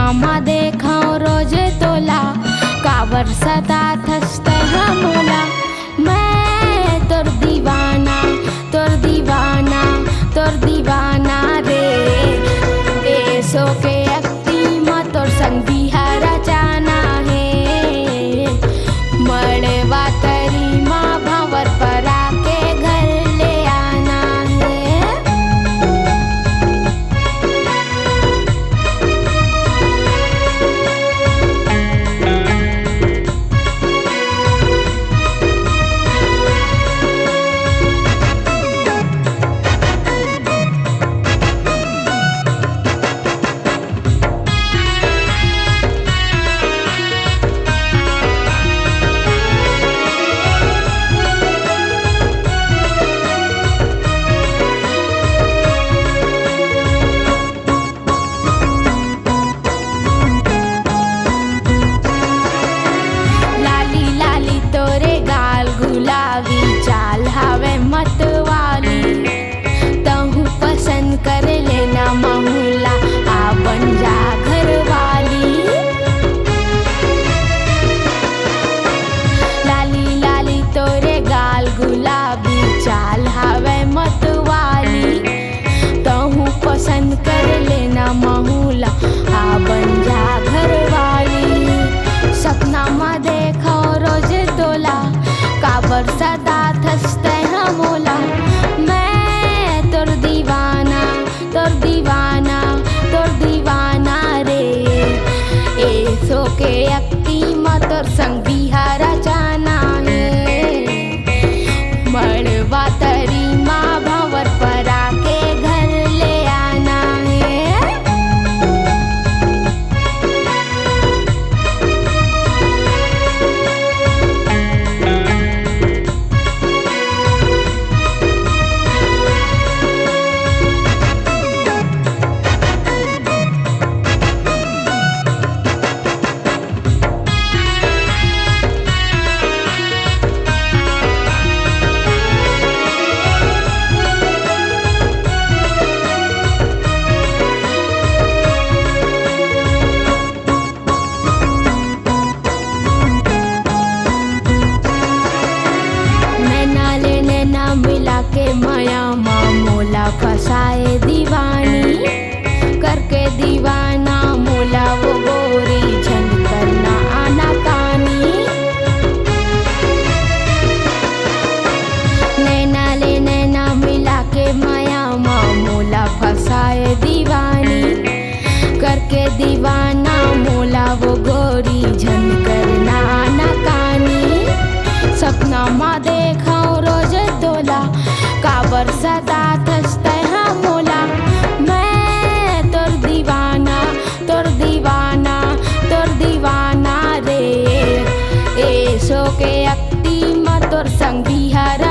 सपनामा देखाव रोज तोला, काबर सदा थसते हमोला। मैं तोर दीवाना, तोर दीवाना, तोर दीवाना रे। देशो के अक्ति मा तोर संग बिहारा जाना है। मड़वा तरी मा भंवर परा के घर ले आना है। चाल हवे मतवाली, तहु पसंद कर लेना महुला, आ बन जा घर वाली। लाली लाली तोरे गाल गुलाबी, चाल हवे मतवाली, तहु पसंद कर लेना महुला, आ बन जा घर वाली। सपना मा देखो रोज तोला, काबर सदा थसते हमोला। मैं तोर दीवाना, तोर दीवाना, तोर दीवाना रे। ऐसो के अक्ति मा तोर संग बिहारा जाना है। मड़वा तरी मा भंवर परा के घर ले आना है। मिला के माया मोला फसाए दीवानी, करके दीवाना मोला वो गोरी, झंड करना आना कानी। नैना ले नैना मिला के माया मोला फसाए दीवानी, करके दीवाना मोला वो गोरी, झंड करना आना कानी। सपना मा देखो रोज तोला, काबर सदा थसते हमोला। मैं तोर दीवाना, तोर दीवाना, तोर दीवाना रे। ऐसो के अक्ति मा तोर संग बिहारा